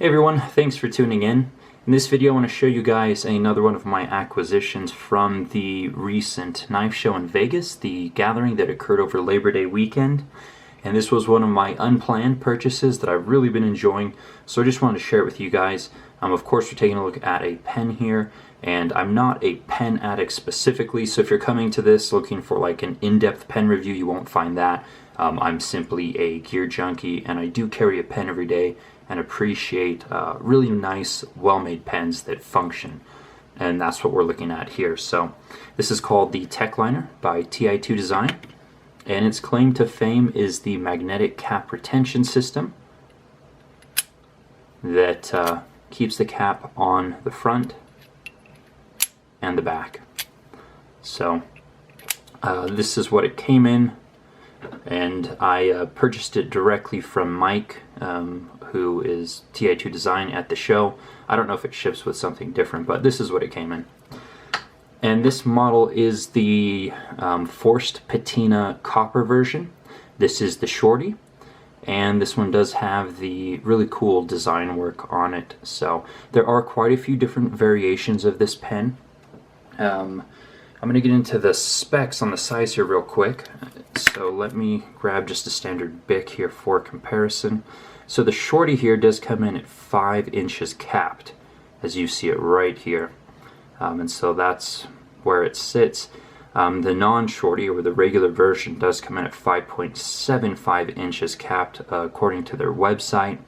Hey everyone, thanks for tuning in. In this video I want to show you guys another one of my acquisitions from the recent knife show in Vegas, the gathering that occurred over Labor Day weekend. And this was one of my unplanned purchases that I've really been enjoying, so I just wanted to share it with you guys. Of course we're taking a look at a pen here, and I'm not a pen addict specifically, so if you're coming to this looking for like an in-depth pen review, you won't find that. I'm simply a gear junkie, and I do carry a pen every day and appreciate really nice, well-made pens that function. And that's what we're looking at here. So this is called the TechLiner by Ti2Design, and its claim to fame is the magnetic cap retention system that keeps the cap on the front and the back. So this is what it came in, and I purchased it directly from Mike, who is Ti2Design at the show. I don't know if it ships with something different, but this is what it came in. And this model is the forced patina copper version. This is the shorty, and this one does have the really cool design work on it. So there are quite a few different variations of this pen. I'm going to get into the specs on the size here real quick. So let me grab just a standard Bic here for comparison. So the shorty here does come in at 5 inches capped, as you see it right here. And so that's where it sits. The non-shorty, or the regular version, does come in at 5.75 inches capped, according to their website.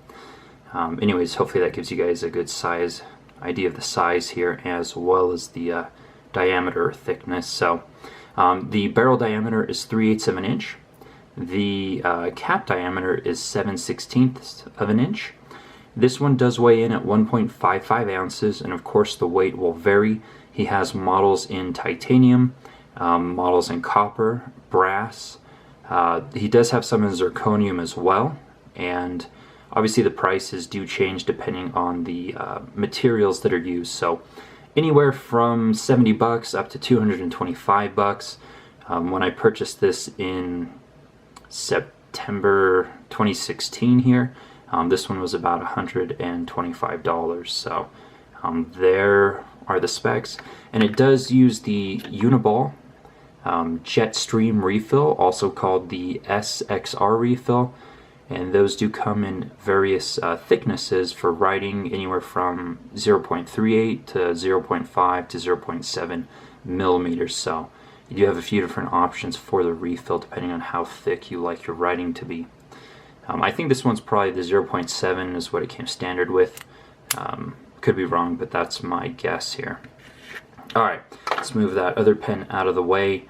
Anyways, hopefully that gives you guys a good idea of the size here, as well as the diameter or thickness. So the barrel diameter is 3/8 of an inch. The cap diameter is 7/16 of an inch. This one does weigh in at 1.55 ounces, and of course the weight will vary. He has models in titanium, models in copper, brass. He does have some in zirconium as well, and obviously the prices do change depending on the materials that are used. So anywhere from 70 bucks up to 225 bucks. When I purchased this in September 2016 here, this one was about $125. So there are the specs, and it does use the Uniball Jetstream refill, also called the SXR refill, and those do come in various thicknesses for writing, anywhere from 0.38 to 0.5 to 0.7 millimeters. So you do have a few different options for the refill depending on how thick you like your writing to be. I think this one's probably the 0.7 is what it came standard with. Could be wrong, but that's my guess here. Alright, let's move that other pen out of the way.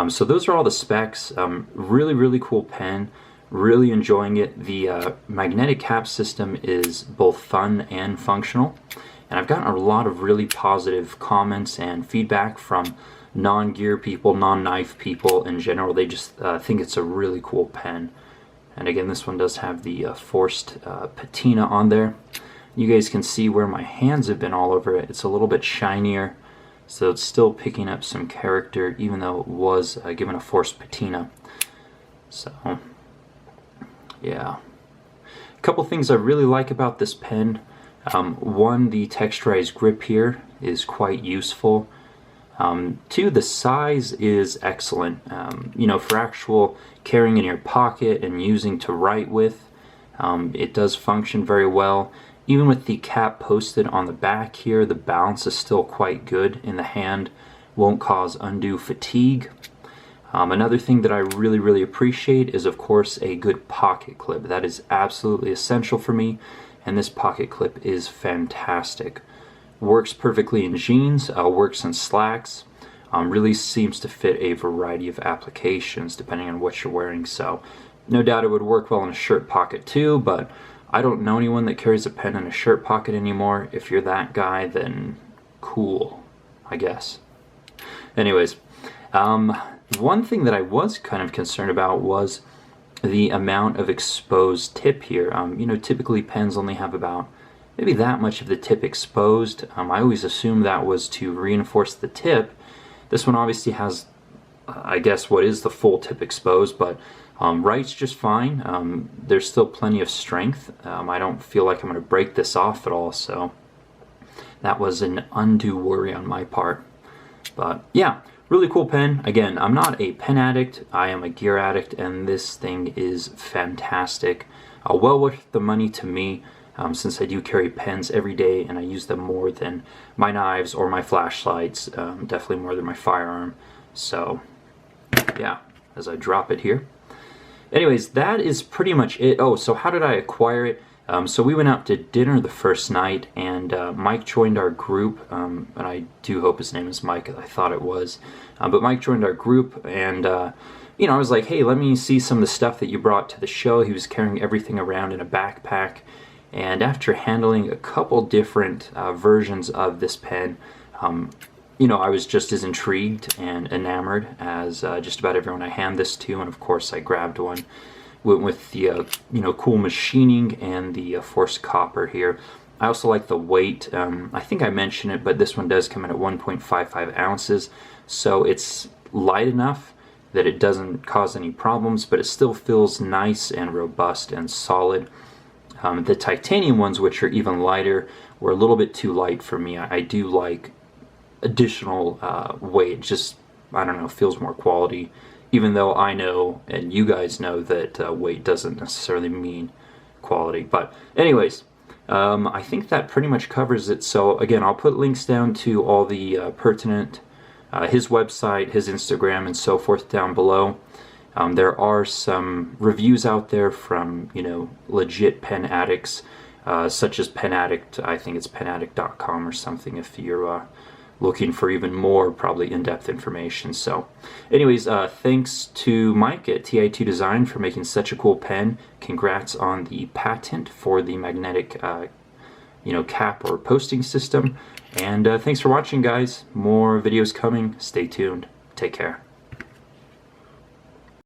So those are all the specs. Really cool pen. Really enjoying it. The magnetic cap system is both fun and functional, and I've gotten a lot of really positive comments and feedback from non-gear people, non-knife people in general. They just think it's a really cool pen. And again, this one does have the forced patina on there. You guys can see where my hands have been all over it. It's a little bit shinier, so it's still picking up some character even though it was given a forced patina. So yeah, a couple things I really like about this pen. One, the texturized grip here is quite useful. Two, the size is excellent. You know, for actual carrying in your pocket and using to write with, it does function very well. Even with the cap posted on the back here, the balance is still quite good in the hand, won't cause undue fatigue. Another thing that I really appreciate is, of course, a good pocket clip. That is absolutely essential for me, and this pocket clip is fantastic. Works perfectly in jeans, works in slacks, really seems to fit a variety of applications depending on what you're wearing. So no doubt it would work well in a shirt pocket too, but I don't know anyone that carries a pen in a shirt pocket anymore. If you're that guy, then cool, I guess. Anyways, one thing that I was kind of concerned about was the amount of exposed tip here. You know, typically pens only have about maybe that much of the tip exposed. I always assumed that was to reinforce the tip. This one obviously has, I guess, what is the full tip exposed, but Writes just fine. There's still plenty of strength. I don't feel like I'm going to break this off at all, so that was an undue worry on my part. But yeah, really cool pen. Again, I'm not a pen addict, I am a gear addict, and this thing is fantastic. Well worth the money to me, since I do carry pens every day and I use them more than my knives or my flashlights, definitely more than my firearm. So yeah, as I drop it here. Anyways, that is pretty much it. Oh, so how did I acquire it? So we went out to dinner the first night, and Mike joined our group, and I do hope his name is Mike, I thought it was. But Mike joined our group, and you know, I was like, hey, let me see some of the stuff that you brought to the show. He was carrying everything around in a backpack, and after handling a couple different versions of this pen, you know, I was just as intrigued and enamored as just about everyone I hand this to, and of course I grabbed one. Went with the you know, cool machining and the forced copper here. I also like the weight. I think I mentioned it, but this one does come in at 1.55 ounces, so it's light enough that it doesn't cause any problems, but it still feels nice and robust and solid. The titanium ones, which are even lighter, were a little bit too light for me. I do like additional weight. Just, I don't know, feels more quality, even though I know and you guys know that weight doesn't necessarily mean quality. But anyways, I think that pretty much covers it. So again, I'll put links down to all the pertinent, his website, his Instagram, and so forth down below. There are some reviews out there from, you know, legit pen addicts, such as Pen Addict. I think it's penaddict.com or something if you're looking for even more probably in-depth information. So anyways, thanks to Mike at Ti2Design for making such a cool pen. Congrats on the patent for the magnetic you know, cap or posting system. And thanks for watching, guys. More videos coming. Stay tuned. Take care.